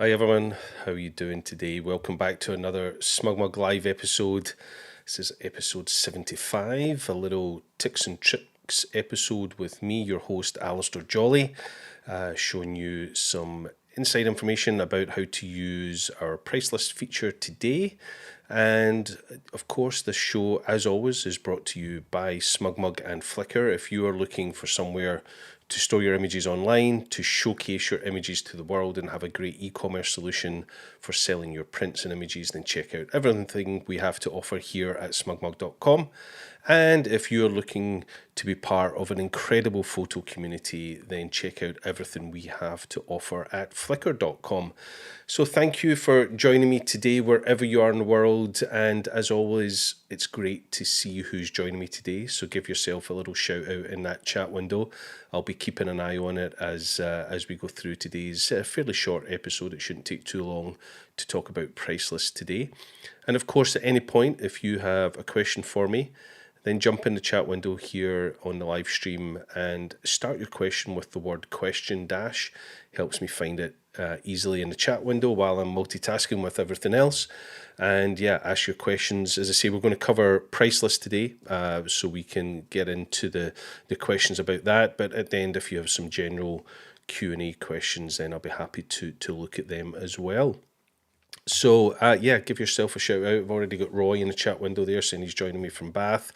Hi everyone, how are you doing today? Welcome back to another SmugMug Live episode. This is episode 75, a little tips and tricks episode with me, your host Alastair Jolly, showing you some inside information about how to use our price list feature today. And of course, this show, as always, is brought to you by SmugMug and Flickr. If you are looking for somewhere to store your images online, to showcase your images to the world and have a great e-commerce solution for selling your prints and images, then check out everything we have to offer here at smugmug.com. And if you're looking to be part of an incredible photo community, then check out everything we have to offer at flickr.com. So thank you for joining me today, wherever you are in the world. And as always, it's great to see who's joining me today. So give yourself a little shout out in that chat window. I'll be keeping an eye on it as we go through today's fairly short episode. It shouldn't take too long to talk about Pricelists today. And of course, at any point, if you have a question for me, then jump in the chat window here on the live stream and start your question with the word question dash. Helps me find it easily in the chat window while I'm multitasking with everything else. And yeah, ask your questions. As I say, we're going to cover price list today, so we can get into the questions about that. But at the end, if you have some general Q&A questions, then I'll be happy to look at them as well. So, yeah, give yourself a shout out. I've already got Roy in the chat window there saying he's joining me from Bath.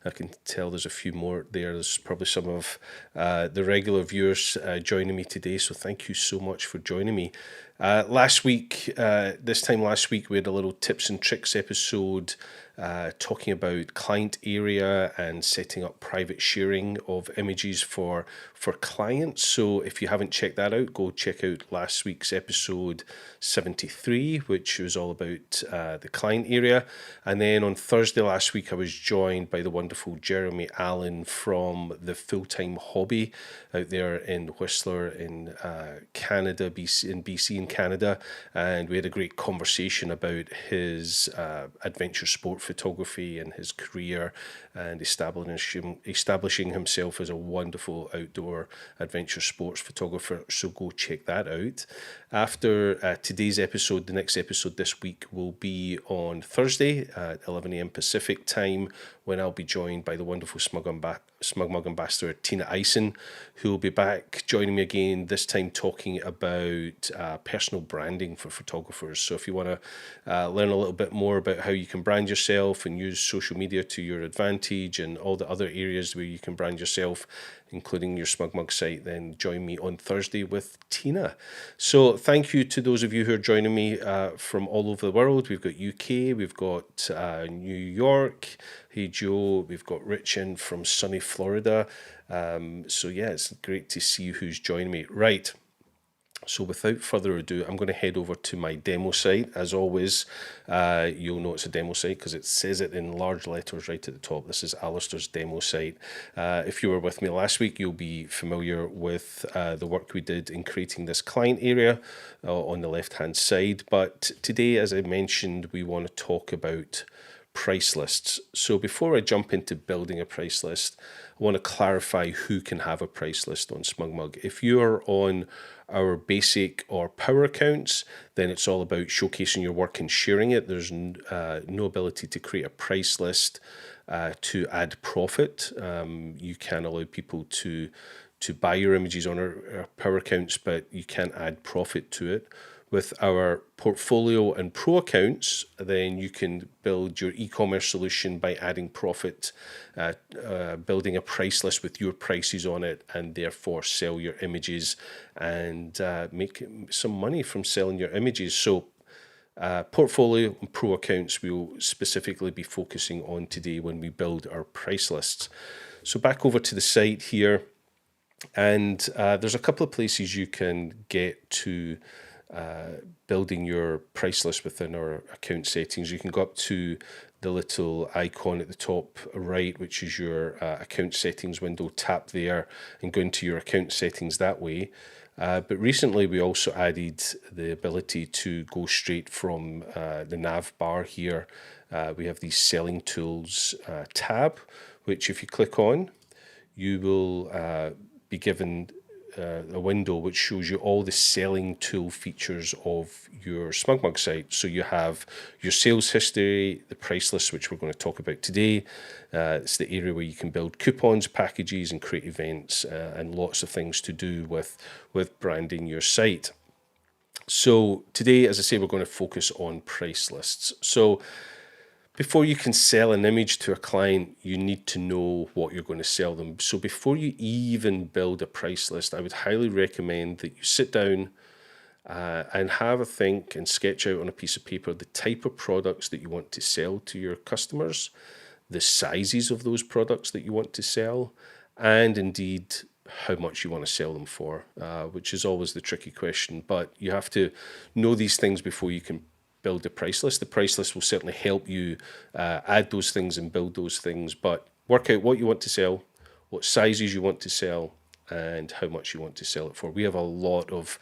I can tell there's a few more there. There's probably some of the regular viewers joining me today. So thank you so much for joining me. This time last week, we had a little tips and tricks episode talking about client area and setting up private sharing of images for clients. So if you haven't checked that out, go check out last week's episode 73, which was all about the client area. And then on Thursday last week, I was joined by the wonderful Jeremy Allen from the Full-Time Hobby out there in Whistler in Canada, BC in Canada. And we had a great conversation about his adventure sport photography and his career and establishing himself as a wonderful outdoor adventure sports photographer. So go check that out. After today's episode, the next episode this week will be on Thursday at 11 a.m. Pacific time, when I'll be joined by the wonderful SmugMug ambassador Tina Eisen, who will be back joining me again, this time talking about personal branding for photographers. So if you want to learn a little bit more about how you can brand yourself and use social media to your advantage and all the other areas where you can brand yourself, including your SmugMug site, then join me on Thursday with Tina. So thank you to those of you who are joining me from all over the world. We've got UK, we've got New York. Hey Joe, we've got Rich in from sunny Florida. So yeah, it's great to see who's joining me. Right. So without further ado, I'm going to head over to my demo site. As always, you'll know it's a demo site because it says it in large letters right at the top. This is Alastair's demo site. If you were with me last week, you'll be familiar with the work we did in creating this client area on the left-hand side. But today, as I mentioned, we want to talk about price lists. So before I jump into building a price list, I want to clarify who can have a price list on SmugMug. If you're on our basic or power accounts, then it's all about showcasing your work and sharing it. There's no ability to create a price list to add profit. You can allow people to buy your images on our power accounts, but you can't add profit to it. With our portfolio and pro accounts, then you can build your e-commerce solution by adding profit, building a price list with your prices on it, and therefore sell your images and make some money from selling your images. So portfolio and pro accounts we'll specifically be focusing on today when we build our price lists. So back over to the site here, and there's a couple of places you can get to building your price list within our account settings. You can go up to the little icon at the top right, which is your account settings window. Tap there and go into your account settings that way. But recently we also added the ability to go straight from the nav bar here. We have these selling tools tab, which if you click on, you will be given a window which shows you all the selling tool features of your SmugMug site. So you have your sales history, the price list, which we're going to talk about today. It's the area where you can build coupons, packages, and create events, and lots of things to do with branding your site. So today, as I say, we're going to focus on price lists. So before you can sell an image to a client, you need to know what you're going to sell them. So before you even build a price list, I would highly recommend that you sit down and have a think and sketch out on a piece of paper the type of products that you want to sell to your customers, the sizes of those products that you want to sell, and indeed how much you want to sell them for, which is always the tricky question. But you have to know these things before you can build a price list. The price list will certainly help you add those things and build those things, but work out what you want to sell, what sizes you want to sell, and how much you want to sell it for. We have a lot of,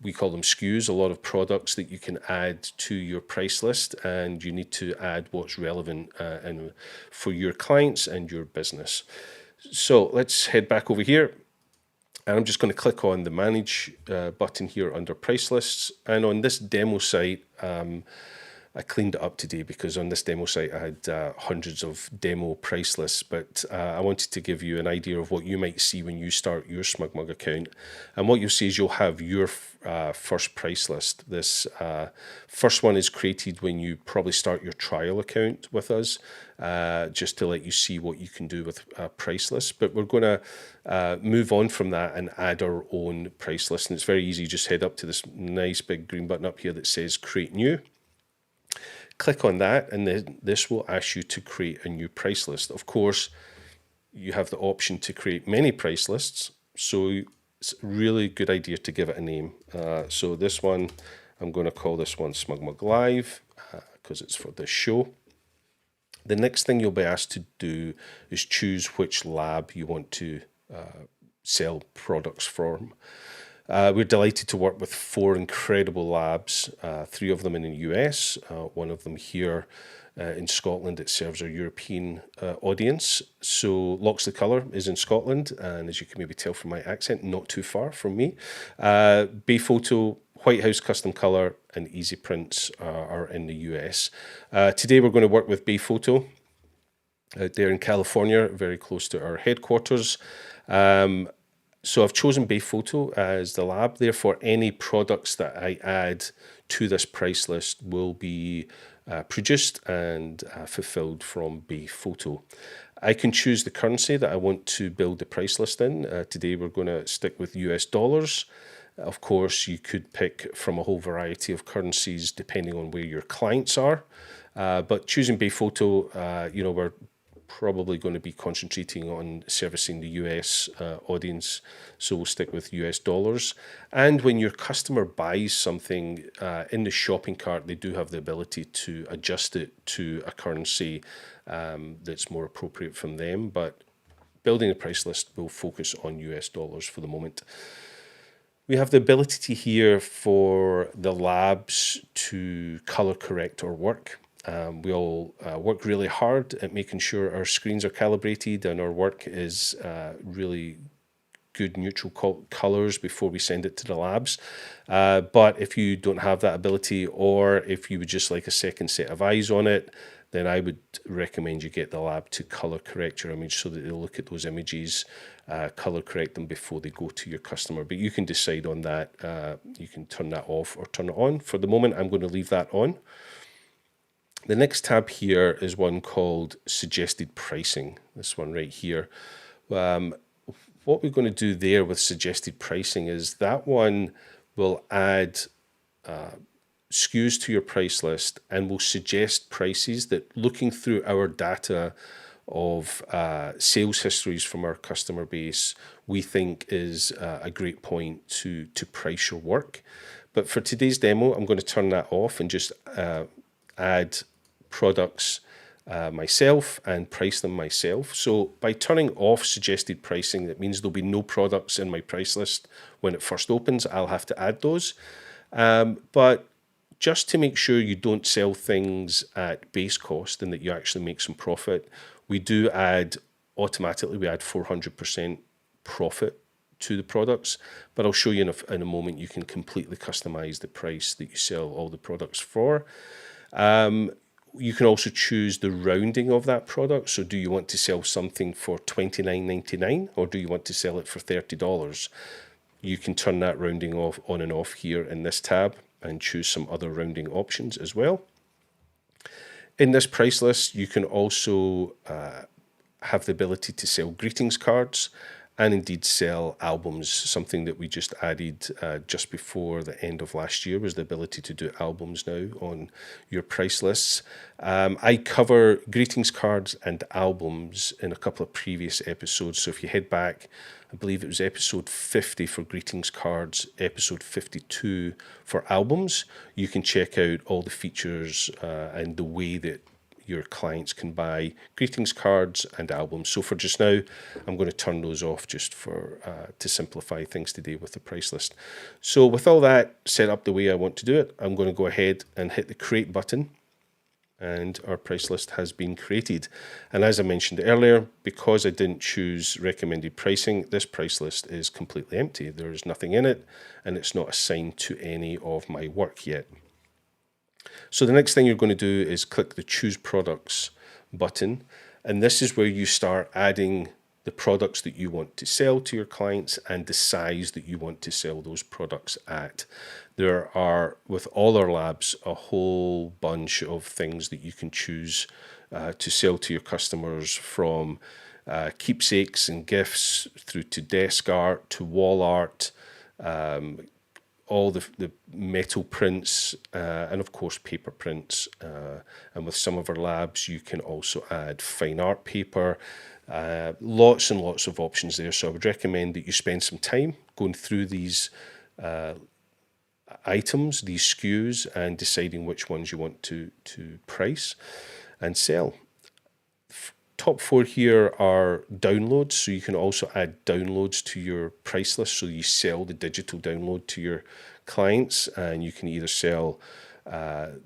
we call them SKUs, a lot of products that you can add to your price list, and you need to add what's relevant and for your clients and your business. So let's head back over here. And I'm just going to click on the Manage button here under Price Lists. And on this demo site, I cleaned it up today because on this demo site I had hundreds of demo price lists, but I wanted to give you an idea of what you might see when you start your SmugMug account. And what you'll see is you'll have your first price list. This first one is created when you probably start your trial account with us, just to let you see what you can do with a price list. But we're going to move on from that and add our own price list. And it's very easy. Just head up to this nice big green button up here that says Create New. Click on that, and then this will ask you to create a new price list. Of course, you have the option to create many price lists, so it's a really good idea to give it a name. So this one, I'm going to call this one SmugMug Live because it's for this show. The next thing you'll be asked to do is choose which lab you want to sell products from. We're delighted to work with 4 incredible labs, 3 of them in the US, one of them here in Scotland. It serves our European audience. So Loxley Colour is in Scotland, and as you can maybe tell from my accent, not too far from me. Bay Photo, White House Custom Colour, and Easy Prints are in the US. Today we're going to work with Bay Photo out there in California, very close to our headquarters. So I've chosen Bay Photo as the lab. Therefore, any products that I add to this price list will be produced and fulfilled from Bay Photo. I can choose the currency that I want to build the price list in. Today we're going to stick with US dollars. Of course, you could pick from a whole variety of currencies depending on where your clients are. But choosing Bay Photo, we're probably going to be concentrating on servicing the US audience, so we'll stick with US dollars. And when your customer buys something in the shopping cart, they do have the ability to adjust it to a currency that's more appropriate from them, but building a price list will focus on US dollars for the moment. We have the ability here for the labs to color correct our work. We all work really hard at making sure our screens are calibrated and our work is really good neutral colors before we send it to the labs. But if you don't have that ability, or if you would just like a second set of eyes on it, then I would recommend you get the lab to color correct your image so that they'll look at those images, color correct them before they go to your customer. But you can decide on that. You can turn that off or turn it on. For the moment, I'm going to leave that on. The next tab here is one called Suggested Pricing, this one right here. What we're going to do there with Suggested Pricing is that one will add SKUs to your price list and will suggest prices that, looking through our data of sales histories from our customer base, we think is a great point to price your work. But for today's demo, I'm going to turn that off and just add products myself and price them myself. So by turning off suggested pricing, that means there'll be no products in my price list when it first opens. I'll have to add those. But just to make sure you don't sell things at base cost and that you actually make some profit, we do add automatically, we add 400% profit to the products, but I'll show you in a moment you can completely customize the price that you sell all the products for. You can also choose the rounding of that product. So do you want to sell something for $29.99 or do you want to sell it for $30? You can turn that rounding off on and off here in this tab and choose some other rounding options as well. In this price list, you can also have the ability to sell greetings cards and indeed sell albums. Something that we just added just before the end of last year was the ability to do albums now on your price lists. I cover greetings cards and albums in a couple of previous episodes. So if you head back, I believe it was episode 50 for greetings cards, episode 52 for albums, you can check out all the features and the way that your clients can buy greetings cards and albums. So for just now, I'm going to turn those off just for to simplify things today with the price list. So with all that set up the way I want to do it, I'm going to go ahead and hit the create button, and our price list has been created. And as I mentioned earlier, because I didn't choose recommended pricing, this price list is completely empty. There is nothing in it, and it's not assigned to any of my work yet. So the next thing you're going to do is click the Choose Products button, and this is where you start adding the products that you want to sell to your clients and the size that you want to sell those products at. There are, with all our labs, a whole bunch of things that you can choose to sell to your customers, from keepsakes and gifts through to desk art to wall art, all the metal prints, and of course paper prints. And with some of our labs, you can also add fine art paper. Lots and lots of options there. So I would recommend that you spend some time going through these items, these SKUs, and deciding which ones you want to price and sell. Top four here are downloads, so you can also add downloads to your price list. So you sell the digital download to your clients, and you can either sell the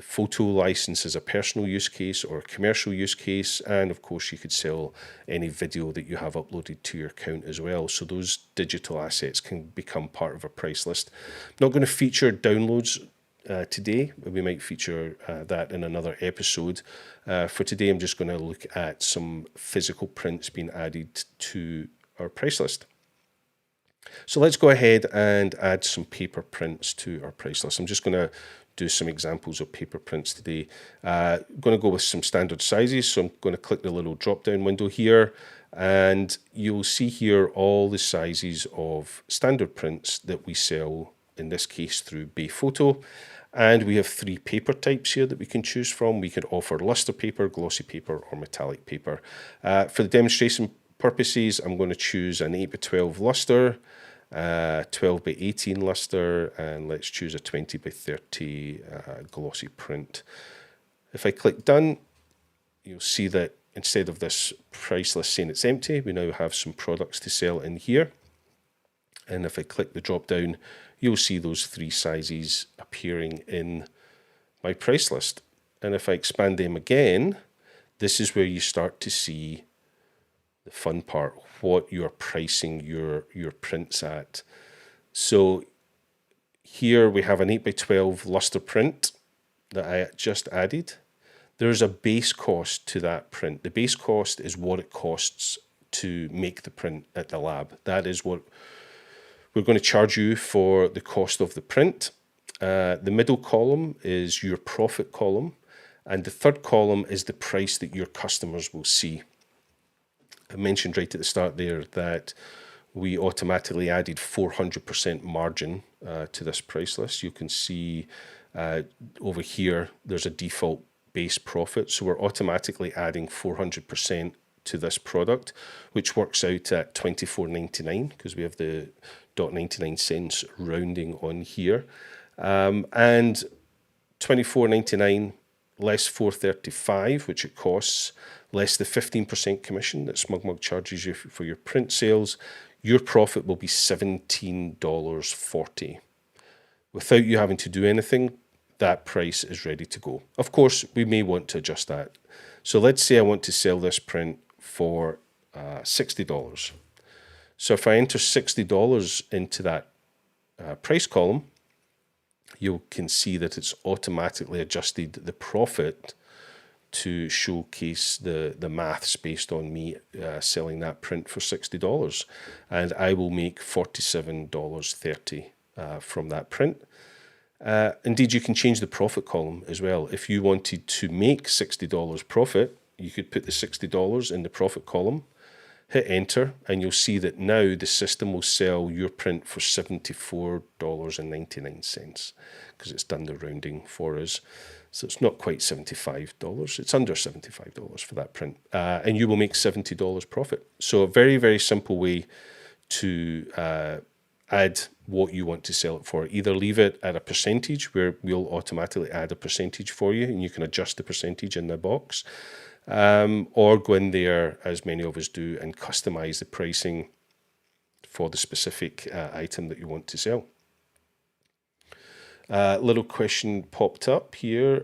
photo license as a personal use case or a commercial use case, and of course you could sell any video that you have uploaded to your account as well. So those digital assets can become part of a price list. I'm not going to feature downloads today. We might feature that in another episode. For today, I'm just going to look at some physical prints being added to our price list. So let's go ahead and add some paper prints to our price list. I'm just going to do some examples of paper prints today. I'm going to go with some standard sizes. So I'm going to click the little drop down window here, and you'll see here all the sizes of standard prints that we sell, in this case through Bay Photo. And we have three paper types here that we can choose from. We could offer luster paper, glossy paper, or metallic paper. For the demonstration purposes, I'm going to choose an 8x12 luster, 12x18 luster, and let's choose a 20x30 glossy print. If I click done, you'll see that instead of this price list saying it's empty, we now have some products to sell in here. And if I click the drop down, you'll see those three sizes appearing in my price list. And if I expand them again, this is where you start to see the fun part, what you're pricing your prints at. So here we have an 8x12 luster print that I just added. There's a base cost to that print. The base cost is what it costs to make the print at the lab. That is what we're going to charge you for the cost of the print. The middle column is your profit column, and the third column is the price that your customers will see. I mentioned right at the start there that we automatically added 400% margin to this price list. You can see over here there's a default base profit, so we're automatically adding 400% to this product, which works out at $24.99 because we have the 0.99 cents rounding on here, and $24.99 less $4.35, which it costs, less the 15% commission that SmugMug charges you for your print sales, your profit will be $17.40. Without you having to do anything, that price is ready to go. Of course, we may want to adjust that. So let's say I want to sell this print for $60. So if I enter $60 into that price column, you can see that it's automatically adjusted the profit to showcase the maths based on me selling that print for $60. And I will make $47.30 from that print. Indeed, you can change the profit column as well. If you wanted to make $60 profit, you could put the $60 in the profit column, hit enter, and you'll see that now the system will sell your print for $74.99 because it's done the rounding for us. So it's not quite $75, it's under $75 for that print. And you will make $70 profit. So a very, very simple way to add what you want to sell it for. Either leave it at a percentage where we'll automatically add a percentage for you and you can adjust the percentage in the box, or go in there, as many of us do, and customize the pricing for the specific item that you want to sell. Little question popped up here.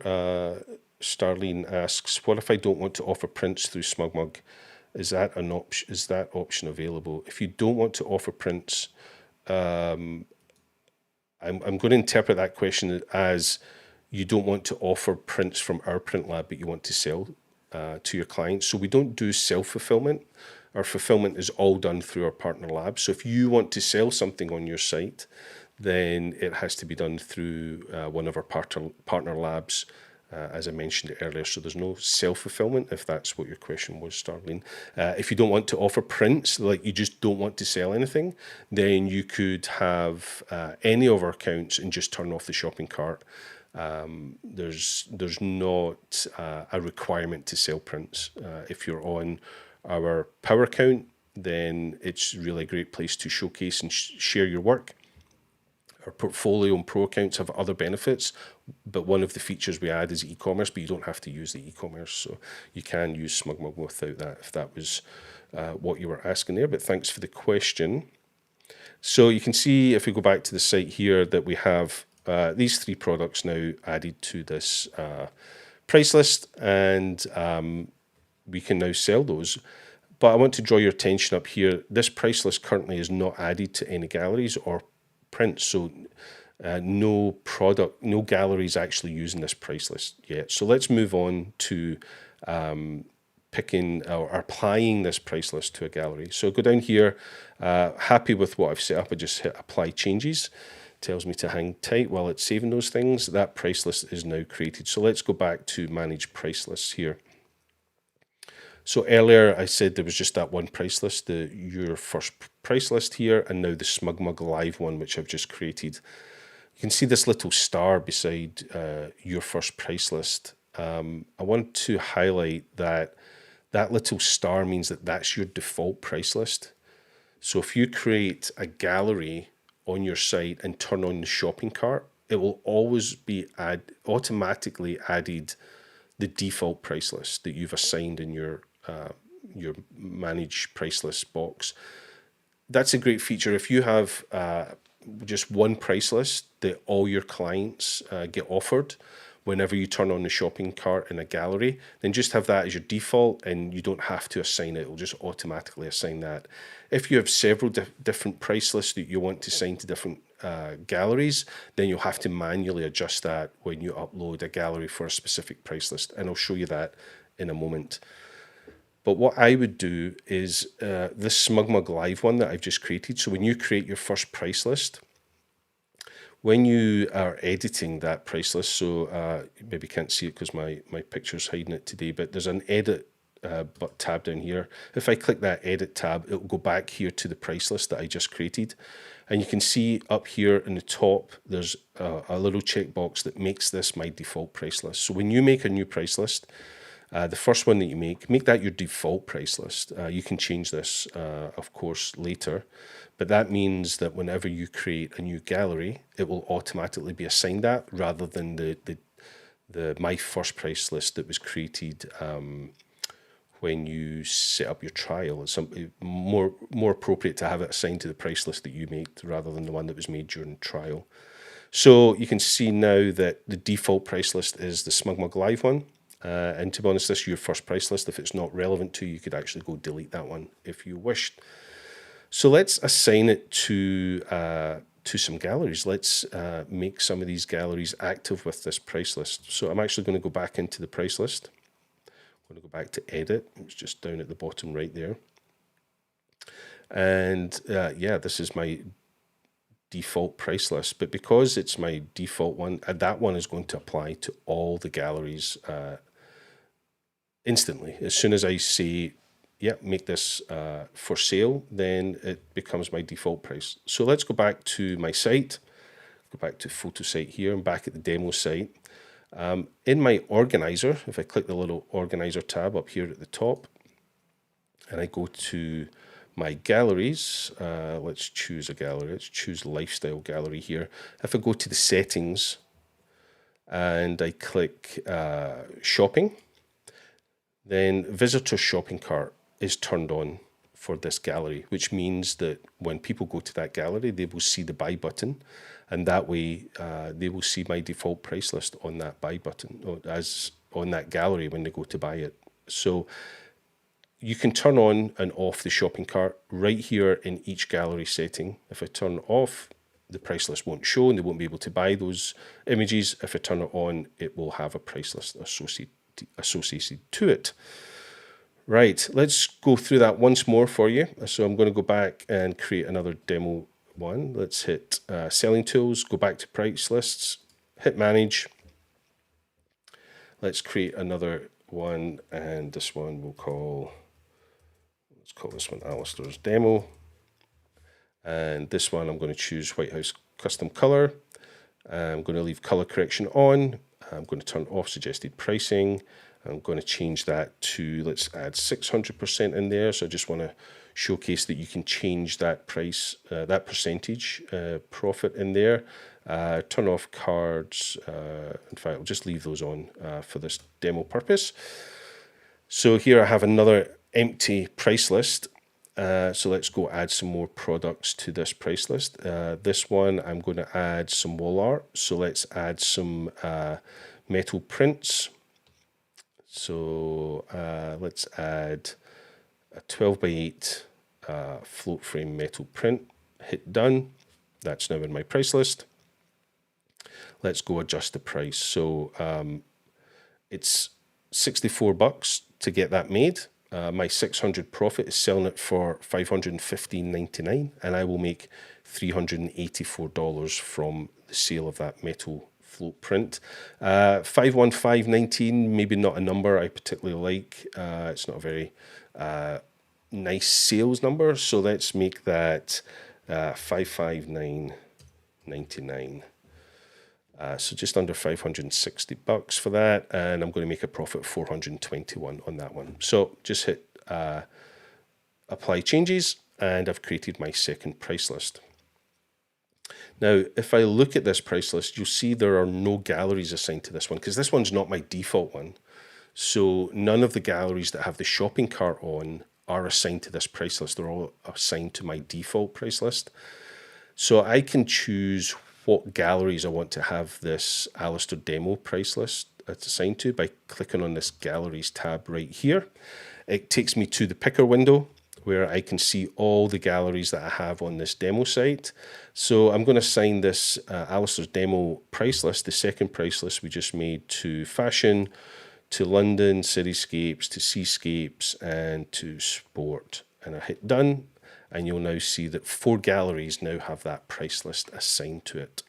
Starlene asks, what if I don't want to offer prints through SmugMug? Is that an option? Is that option available? If you don't want to offer prints, I'm going to interpret that question as you don't want to offer prints from our print lab, but you want to sell to your clients. So we don't do self-fulfillment. Our fulfillment is all done through our partner lab. So if you want to sell something on your site, then it has to be done through one of our partner labs, as I mentioned earlier. So there's no self-fulfillment, if that's what your question was, Starlene. If you don't want to offer prints, like you just don't want to sell anything, then you could have any of our accounts and just turn off the shopping cart. There's not a requirement to sell prints. If you're on our Power account, then it's really a great place to showcase and share your work. Our Portfolio and Pro accounts have other benefits, but one of the features we add is e-commerce, but you don't have to use the e-commerce, so you can use SmugMug without that, if that was what you were asking there. But thanks for the question. So you can see, if we go back to the site here, that we have these three products now added to this price list, and we can now sell those. But I want to draw your attention up here. This price list currently is not added to any galleries or prints, so no galleries actually using this price list yet. So let's move on to picking or applying this price list to a gallery. So go down here, happy with what I've set up, I just hit apply changes. Tells me to hang tight while it's saving those things. That price list is now created. So let's go back to manage price lists here. So earlier I said there was just that one price list, your first price list here, and now the SmugMug Live one, which I've just created. You can see this little star beside your first price list. I want to highlight that that little star means that that's your default price list. So if you create a gallery on your site and turn on the shopping cart, it will always be automatically added the default price list that you've assigned in your manage price list box. That's a great feature. If you have just one price list that all your clients get offered whenever you turn on the shopping cart in a gallery, then just have that as your default and you don't have to assign it. It'll just automatically assign that. If you have several different price lists that you want to assign to different galleries, then you'll have to manually adjust that when you upload a gallery for a specific price list. And I'll show you that in a moment. But what I would do is this SmugMug Live one that I've just created. So when you create your first price list, when you are editing that price list, so you maybe can't see it because my picture's hiding it today, but there's an edit tab down here. If I click that edit tab, it will go back here to the price list that I just created. And you can see up here in the top, there's a little checkbox that makes this my default price list. So when you make a new price list, the first one that you make that your default price list. You can change this, of course, later, but that means that whenever you create a new gallery, it will automatically be assigned that rather than the my first price list that was created when you set up your trial. It's more appropriate to have it assigned to the price list that you made rather than the one that was made during trial. So you can see now that the default price list is the SmugMug Live one. And to be honest, this is your first price list. If it's not relevant to you, you could actually go delete that one if you wished. So let's assign it to some galleries. Let's make some of these galleries active with this price list. So I'm actually going to go back into the price list. I'm going to go back to edit. It's just down at the bottom right there. And yeah, this is my default price list, but because it's my default one, that one is going to apply to all the galleries instantly. As soon as I say, yeah, make this for sale, then it becomes my default price. So let's go back to my site, go back to photo site here. I'm back at the demo site. In my organizer, if I click the little organizer tab up here at the top, and I go to my galleries, let's choose a gallery, let's choose lifestyle gallery here. If I go to the settings and I click shopping, then visitor shopping cart is turned on for this gallery, which means that when people go to that gallery, they will see the buy button, and that way they will see my default price list on that buy button, as on that gallery when they go to buy it. So you can turn on and off the shopping cart right here in each gallery setting. If I turn it off, the price list won't show and they won't be able to buy those images. If I turn it on, it will have a price list associated to it. Right, let's go through that once more for you. So I'm going to go back and create another demo one. Let's hit selling tools, go back to price lists, hit manage. Let's create another one, and this one we'll call, let's call this one Alastair's demo. And this one I'm going to choose White House custom color. I'm going to leave color correction on. I'm going to turn off suggested pricing. I'm going to change that to, let's add 600% in there. So I just want to showcase that you can change that price, that percentage profit in there. Turn off cards. In fact, I'll just leave those on for this demo purpose. So here I have another empty price list. So let's go add some more products to this price list. This one, I'm going to add some wall art. So let's add some metal prints. So let's add a 12 by 8 float frame metal print. Hit done. That's now in my price list. Let's go adjust the price. So it's $64 to get that made. My 600 profit is selling it for $515.99, and I will make $384 from the sale of that metal float print. 515.19, maybe not a number I particularly like. It's not a very nice sales number, so let's make that $559.99. So just under $560 for that, and I'm going to make a profit of $421 on that one. So just hit apply changes, and I've created my second price list. Now, if I look at this price list, you'll see there are no galleries assigned to this one, because this one's not my default one. So none of the galleries that have the shopping cart on are assigned to this price list. They're all assigned to my default price list. So I can choose what galleries I want to have this Alastair demo price list assigned to by clicking on this galleries tab right here. It takes me to the picker window where I can see all the galleries that I have on this demo site. So I'm going to assign this Alastair's demo price list, the second price list we just made, to fashion, to London, cityscapes, to seascapes, and to sport. And I hit done, and you'll now see that 4 galleries now have that price list assigned to it.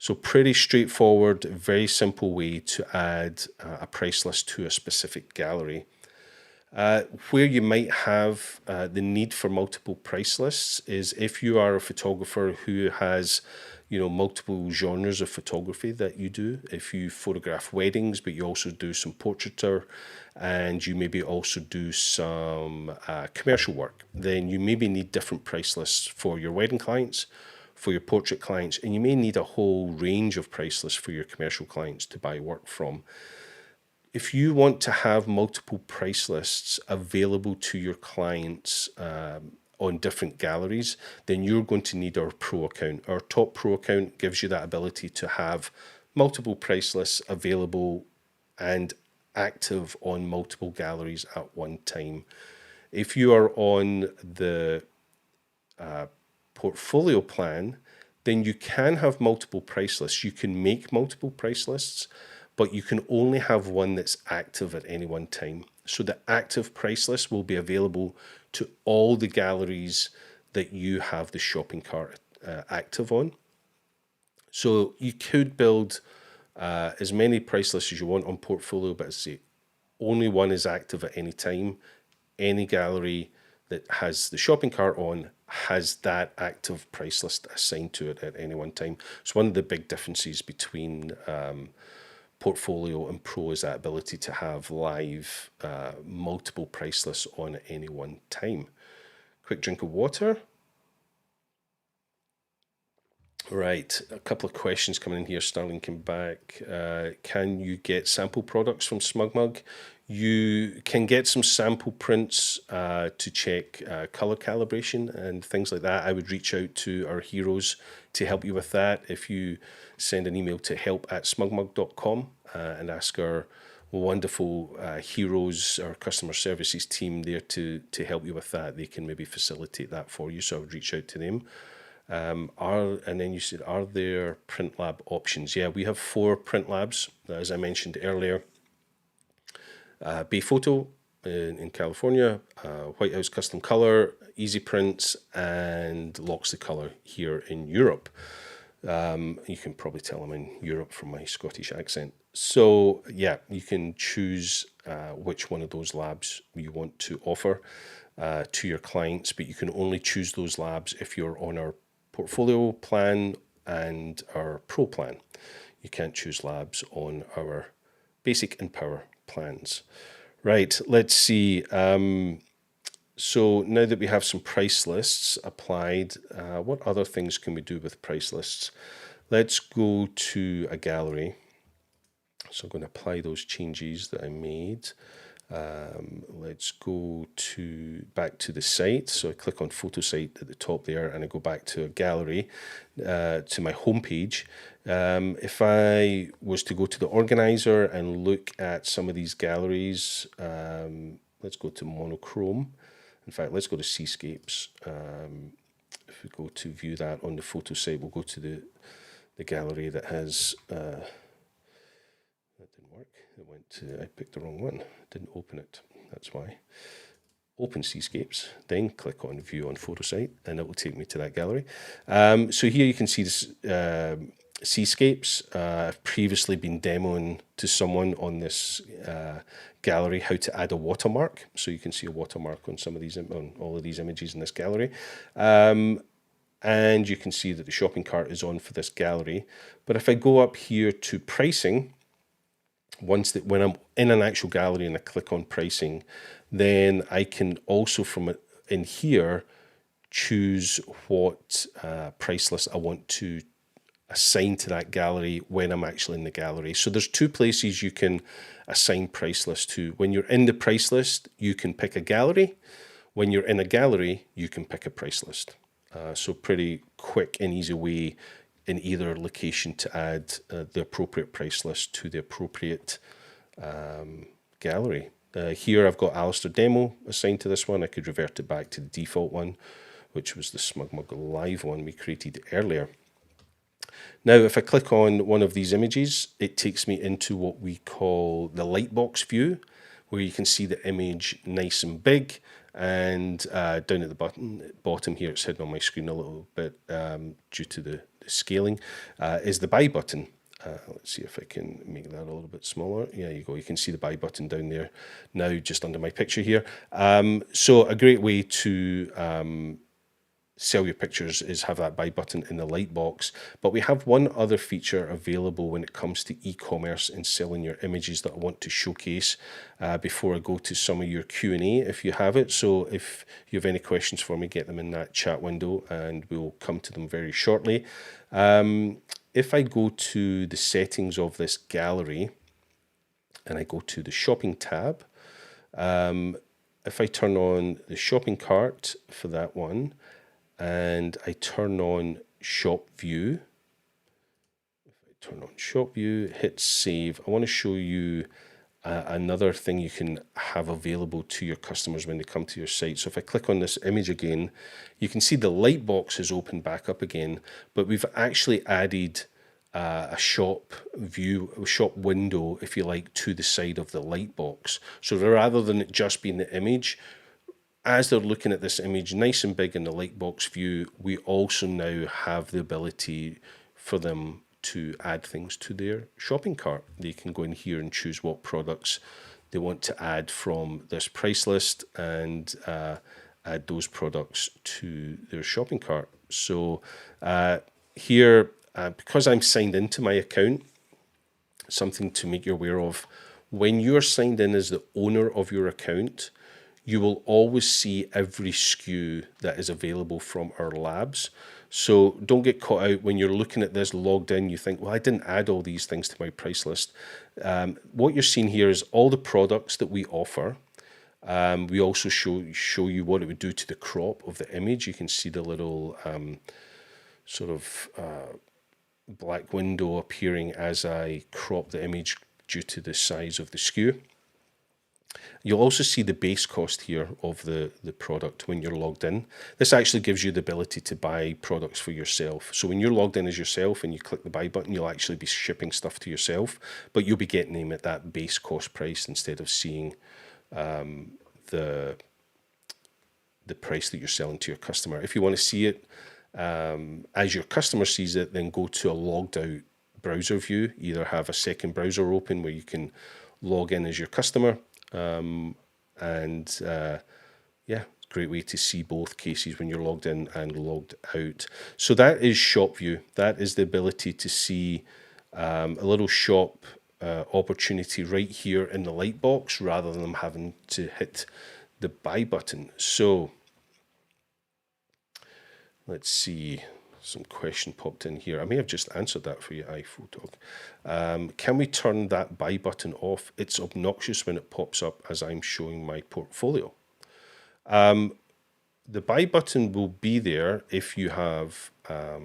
So pretty straightforward, very simple way to add a price list to a specific gallery. Where you might have the need for multiple price lists is if you are a photographer who has, multiple genres of photography that you do. If you photograph weddings, but you also do some portraiture, and you maybe also do some commercial work, then you maybe need different price lists for your wedding clients, for your portrait clients, and you may need a whole range of price lists for your commercial clients to buy work from. If you want to have multiple price lists available to your clients on different galleries, then you're going to need our Pro account. Our top Pro account gives you that ability to have multiple price lists available and active on multiple galleries at one time. If you are on the portfolio plan, then you can have multiple price lists. You can make multiple price lists, but you can only have one that's active at any one time. So the active price list will be available to all the galleries that you have the shopping cart active on. So you could build as many price lists as you want on portfolio, but as I say, only one is active at any time. Any gallery that has the shopping cart on has that active price list assigned to it at any one time. So one of the big differences between portfolio and pro is that ability to have live multiple price lists on at any one time. Quick drink of water. Right, a couple of questions coming in here. Sterling came back. Can you get sample products from SmugMug? You can get some sample prints to check color calibration and things like that. I would reach out to our heroes to help you with that. If you send an email to help@smugmug.com and ask our wonderful heroes, our customer services team there to help you with that, they can maybe facilitate that for you. So I would reach out to them. And then you said, are there print lab options? Yeah, we have 4 print labs, as I mentioned earlier. Bay Photo in California, White House Custom Color, Easy Prints, and Loxley Color here in Europe. You can probably tell I'm in Europe from my Scottish accent. So yeah, you can choose which one of those labs you want to offer to your clients, but you can only choose those labs if you're on our portfolio plan and our pro plan. You can't choose labs on our basic and power plans. Right, let's see. So now that we have some price lists applied, what other things can we do with price lists? Let's go to a gallery. So I'm going to apply those changes that I made. Let's go back to the site. So I click on photo site at the top there and I go back to a gallery, to my homepage. If I was to go to the organizer and look at some of these galleries, let's go to monochrome. In fact, let's go to seascapes. If we go to view that on the photo site, we'll go to the gallery that has... that didn't work. It went to... I picked the wrong one. Didn't open it. That's why. Open seascapes, then click on view on photo site, and it will take me to that gallery. So here you can see this seascapes. I've previously been demoing to someone on this gallery how to add a watermark. So you can see a watermark on some of these, on all of these images in this gallery. And you can see that the shopping cart is on for this gallery. But if I go up here to pricing, when I'm in an actual gallery and I click on pricing, then I can also from in here choose what price list I want to assign to that gallery when I'm actually in the gallery. So there's 2 places you can assign price list to. When you're in the price list, you can pick a gallery. When you're in a gallery, you can pick a price list. So pretty quick and easy way in either location to add the appropriate price list to the appropriate gallery. Here I've got Alastair Demo assigned to this one. I could revert it back to the default one, which was the SmugMug Live one we created earlier. Now, if I click on one of these images, it takes me into what we call the lightbox view, where you can see the image nice and big. And down at the bottom here, it's hidden on my screen a little bit due to the scaling, is the buy button. Let's see if I can make that a little bit smaller. Yeah, you go. You can see the buy button down there now, just under my picture here. So a great way to sell your pictures is have that buy button in the lightbox. But we have one other feature available when it comes to e-commerce and selling your images that I want to showcase before I go to some of your Q&A if you have it. So if you have any questions for me, get them in that chat window and we'll come to them very shortly. If I go to the settings of this gallery and I go to the shopping tab, if I turn on the shopping cart for that one, and I turn on shop view. If I turn on shop view, hit save, I want to show you another thing you can have available to your customers when they come to your site. So if I click on this image again, you can see the light box has opened back up again, but we've actually added a shop view, a shop window, if you like, to the side of the light box. So rather than it just being the image, as they're looking at this image nice and big in the lightbox view, we also now have the ability for them to add things to their shopping cart. They can go in here and choose what products they want to add from this price list and add those products to their shopping cart. So here, because I'm signed into my account, something to make you aware of, when you're signed in as the owner of your account, you will always see every SKU that is available from our labs. So don't get caught out when you're looking at this logged in, you think, well, I didn't add all these things to my price list. What you're seeing here is all the products that we offer. We also show you what it would do to the crop of the image. You can see the little black window appearing as I crop the image due to the size of the SKU. You'll also see the base cost here of the product when you're logged in. This actually gives you the ability to buy products for yourself. So when you're logged in as yourself and you click the buy button, you'll actually be shipping stuff to yourself, but you'll be getting them at that base cost price instead of seeing the price that you're selling to your customer. If you want to see it as your customer sees it, then go to a logged out browser view. Either have a second browser open where you can log in as your customer, great way to see both cases when you're logged in and logged out. So that is shop view. That is the ability to see a little shop opportunity right here in the light box rather than them having to hit the buy button. So let's see, some question popped in here. I may have just answered that for you, iPhoto. Can we turn that buy button off? It's obnoxious when it pops up as I'm showing my portfolio. The buy button will be there if you have a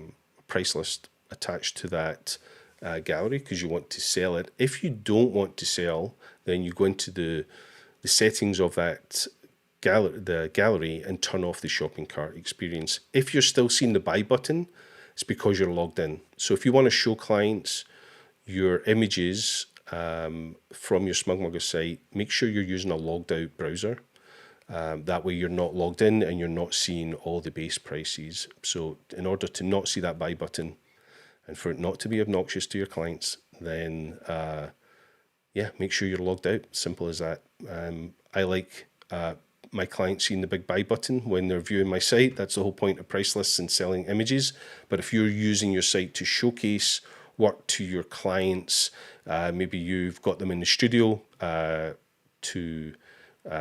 price list attached to that gallery because you want to sell it. If you don't want to sell, then you go into the settings of that gallery and turn off the shopping cart experience. If you're still seeing the buy button, it's because you're logged in. So if you want to show clients your images from your SmugMug site, make sure you're using a logged out browser. That way you're not logged in and you're not seeing all the base prices. So in order to not see that buy button and for it not to be obnoxious to your clients, then make sure you're logged out. Simple as that. I like my clients seeing the big buy button when they're viewing my site. That's the whole point of price lists and selling images. But if you're using your site to showcase work to your clients, maybe you've got them in the studio to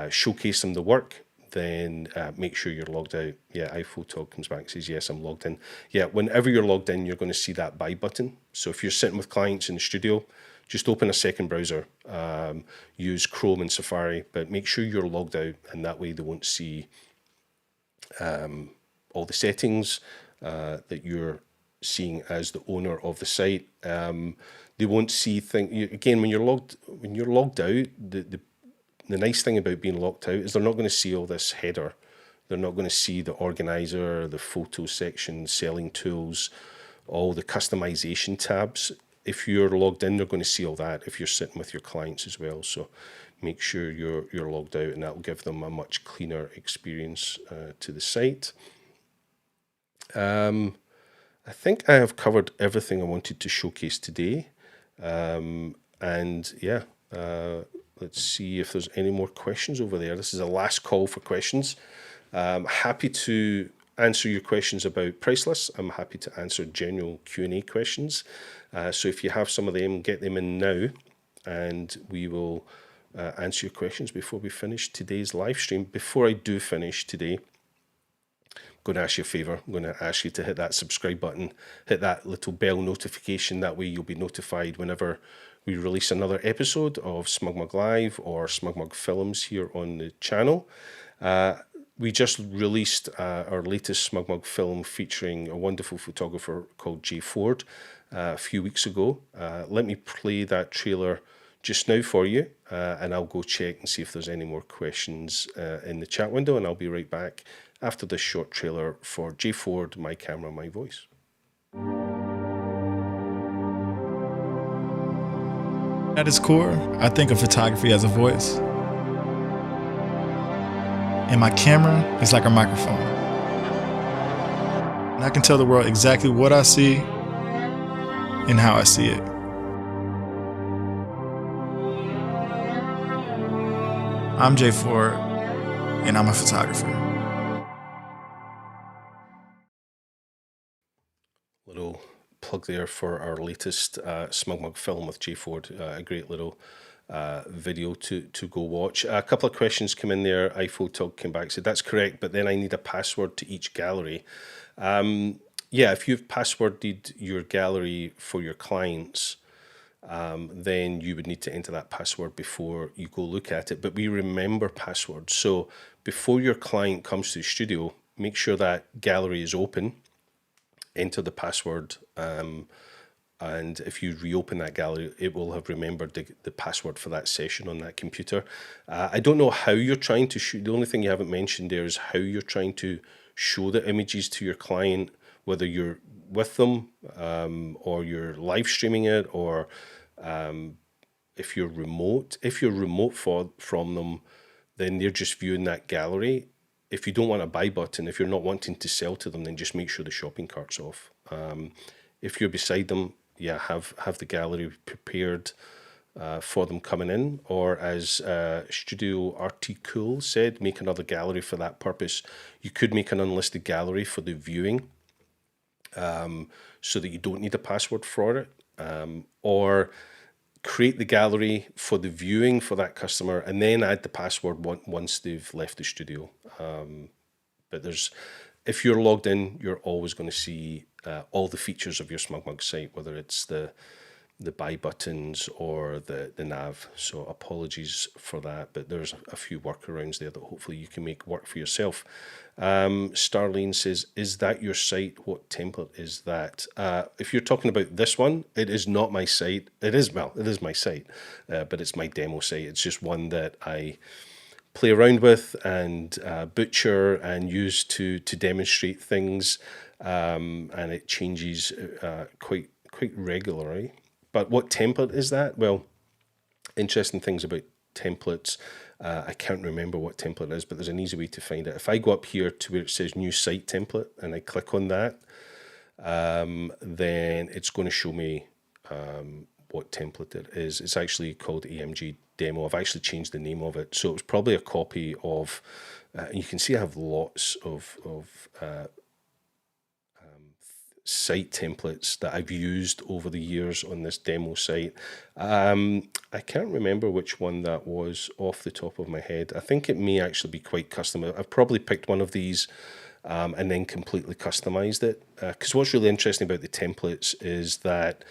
showcase them the work, then make sure you're logged out. Yeah, iPhoto comes back and says, yes, I'm logged in. Yeah, whenever you're logged in, you're going to see that buy button. So if you're sitting with clients in the studio, just open a second browser, use Chrome and Safari, but make sure you're logged out, and that way they won't see all the settings that you're seeing as the owner of the site. They won't see things. Again, when you're logged out, the nice thing about being locked out is they're not going to see all this header. They're not going to see the organizer, the photo section, selling tools, all the customization tabs. If you're logged in, they're going to see all that if you're sitting with your clients as well. So make sure you're logged out, and that will give them a much cleaner experience to the site. I think I have covered everything I wanted to showcase today. Let's see if there's any more questions over there. This is a last call for questions. Happy to answer your questions about price lists. I'm happy to answer general Q&A questions. So if you have some of them, get them in now, and we will answer your questions before we finish today's live stream. Before I do finish today, I'm going to ask you a favor. I'm going to ask you to hit that subscribe button, hit that little bell notification. That way you'll be notified whenever we release another episode of SmugMug Live or SmugMug Films here on the channel. We just released our latest SmugMug film featuring a wonderful photographer called Jay Ford a few weeks ago. Let me play that trailer just now for you, and I'll go check and see if there's any more questions in the chat window, and I'll be right back after this short trailer for J Ford, My Camera, My Voice. At its core, I think of photography as a voice. And my camera is like a microphone. And I can tell the world exactly what I see and how I see it. I'm Jay Ford, and I'm a photographer. Little plug there for our latest SmugMug film with Jay Ford, a great little video to go watch. A couple of questions come in there. iPhotog came back, said that's correct, but then I need a password to each gallery. Yeah, if you've passworded your gallery for your clients, then you would need to enter that password before you go look at it. But we remember passwords. So before your client comes to the studio, make sure that gallery is open, enter the password, and if you reopen that gallery, it will have remembered the password for that session on that computer. I don't know how you're trying to shoot. The only thing you haven't mentioned there is how you're trying to show the images to your client, whether you're with them or you're live streaming it, or if you're remote. If you're remote from them, then they're just viewing that gallery. If you don't want a buy button, if you're not wanting to sell to them, then just make sure the shopping cart's off. If you're beside them, yeah, have the gallery prepared for them coming in, or as Studio RT Cool said, make another gallery for that purpose. You could make an unlisted gallery for the viewing, so that you don't need a password for it, or create the gallery for the viewing for that customer and then add the password once they've left the studio. But if you're logged in, you're always going to see all the features of your SmugMug site, whether it's the buy buttons or the nav. So apologies for that, but there's a few workarounds there that hopefully you can make work for yourself. Starlene says, is that your site? What template is that? If you're talking about this one, it is not my site. It is my site, but it's my demo site. It's just one that I play around with and butcher and use to demonstrate things, and it changes quite regularly. But what template is that? Well, interesting things about templates. I can't remember what template it is, but there's an easy way to find it. If I go up here to where it says new site template and I click on that, then it's going to show me what template it is. It's actually called AMG Demo. I've actually changed the name of it. So it was probably a copy of, you can see I have lots of site templates that I've used over the years on this demo site. I can't remember which one that was off the top of my head. I think it may actually be quite custom. I've probably picked one of these and then completely customized it. Because what's really interesting about the templates is that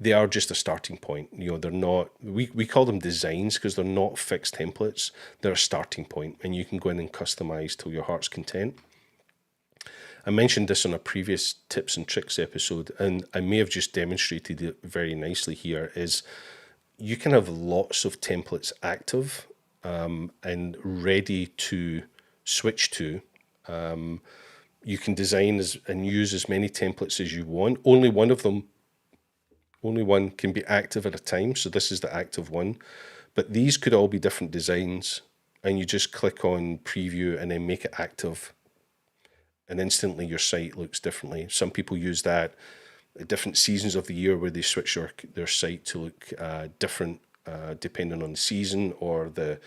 they are just a starting point. You know, they're not, we call them designs because they're not fixed templates. They're a starting point, and you can go in and customize till your heart's content. I mentioned this on a previous tips and tricks episode, and I may have just demonstrated it very nicely here, is you can have lots of templates active and ready to switch to. You can design and use as many templates as you want. Only one can be active at a time, so this is the active one. But these could all be different designs, and you just click on preview and then make it active, and instantly your site looks differently. Some people use that at different seasons of the year where they switch their site to look different depending on the season or the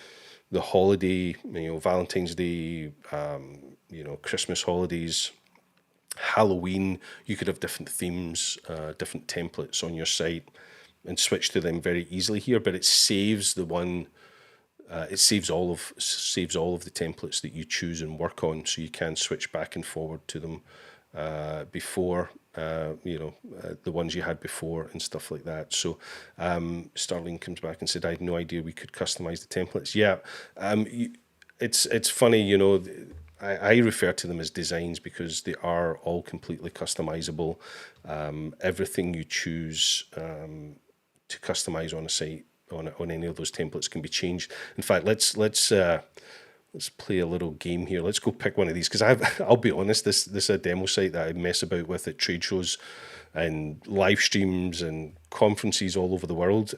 holiday, Valentine's Day, Christmas holidays, Halloween. You could have different themes, different templates on your site and switch to them very easily here, but it saves the one. It saves all of the templates that you choose and work on, so you can switch back and forward to them before, the ones you had before and stuff like that. So Starling comes back and said, I had no idea we could customize the templates. Yeah, it's funny, I refer to them as designs because they are all completely customizable. Everything you choose to customize on a site on any of those templates can be changed. In fact, let's play a little game here. Let's go pick one of these, because I'll be honest, this is a demo site that I mess about with at trade shows and live streams and conferences all over the world.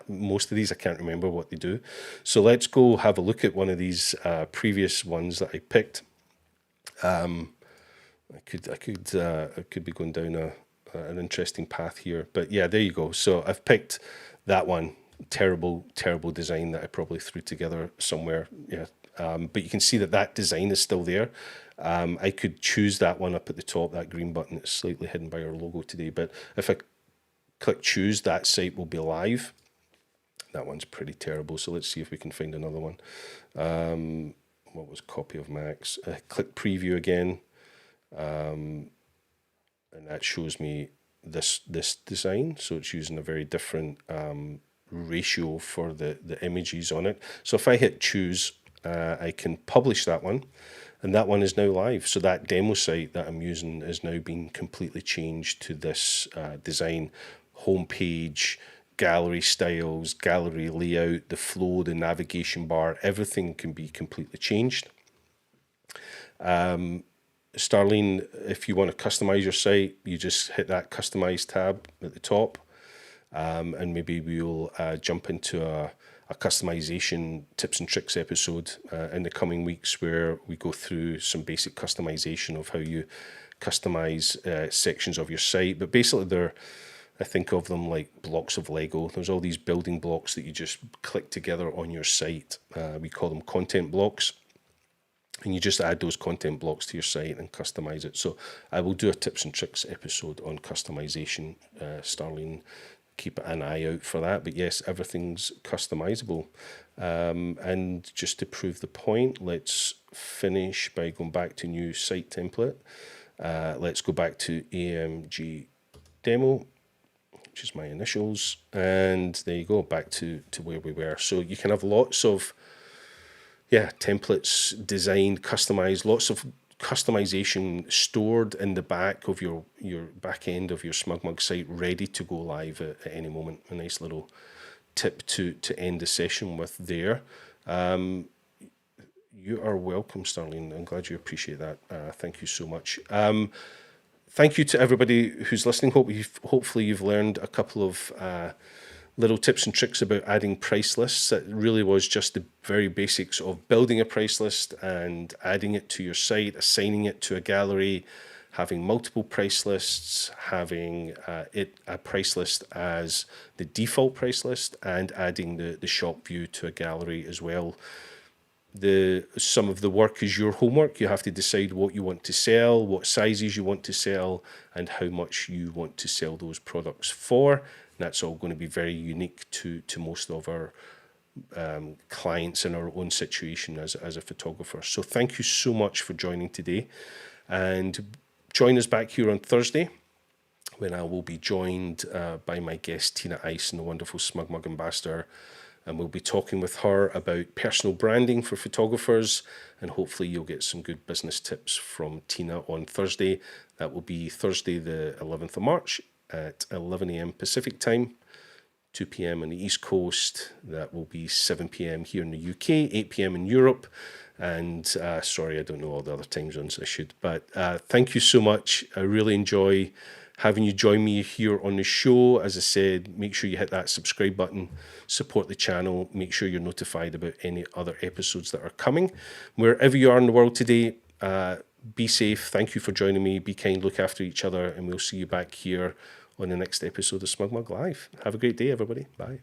Most of these I can't remember what they do. So let's go have a look at one of these previous ones that I picked. I could be going down an interesting path here, but yeah, there you go. So I've picked that one. Terrible design that I probably threw together somewhere. Yeah, but you can see that design is still there. I could choose that one up at the top, that green button. It's slightly hidden by our logo today, but if I click choose, that site will be live. That one's pretty terrible, so let's see if we can find another one. What was copy of Max? Click preview again, and that shows me this design. So it's using a very different ratio for the images on it. So if I hit choose, I can publish that one, and that one is now live. So that demo site that I'm using is now being completely changed to this design. Homepage, gallery styles, gallery layout, the flow, the navigation bar, everything can be completely changed. Starling, if you want to customize your site, you just hit that customize tab at the top, and maybe we'll jump into a customization tips and tricks episode in the coming weeks, where we go through some basic customization of how you customize sections of your site. But basically, I think of them like blocks of Lego. There's all these building blocks that you just click together on your site. We call them content blocks. And you just add those content blocks to your site and customize it. So I will do a tips and tricks episode on customization. Starling, keep an eye out for that. But yes, everything's customizable. And just to prove the point, let's finish by going back to new site template. Let's go back to AMG demo, which is my initials. And there you go, back to where we were. So you can have lots of templates designed, customized, lots of customization stored in the back of your back end of your SmugMug site, ready to go live at any moment. A nice little tip to end the session with there. You are welcome, Starling. I'm glad you appreciate that. Thank you so much. Thank you to everybody who's listening. Hopefully you've learned a couple of little tips and tricks about adding price lists. It really was just the very basics of building a price list and adding it to your site, assigning it to a gallery, having multiple price lists, having a price list as the default price list, and adding the shop view to a gallery as well. Some of the work is your homework. You have to decide what you want to sell, what sizes you want to sell, and how much you want to sell those products for. That's all going to be very unique to most of our clients in our own situation as a photographer. So thank you so much for joining today, and join us back here on Thursday, when I will be joined by my guest Tina Eisen, the wonderful SmugMug ambassador, and we'll be talking with her about personal branding for photographers, and hopefully you'll get some good business tips from Tina on Thursday. That will be Thursday the 11th of March at 11 a.m. Pacific time, 2 p.m. on the East Coast. That will be 7 p.m. here in the UK, 8 p.m. in Europe. And sorry, I don't know all the other time zones. I should. But thank you so much. I really enjoy having you join me here on the show. As I said, make sure you hit that subscribe button, support the channel, make sure you're notified about any other episodes that are coming. Wherever you are in the world today, be safe. Thank you for joining me. Be kind, look after each other, and we'll see you back here on the next episode of SmugMug Live. Have a great day, everybody. Bye.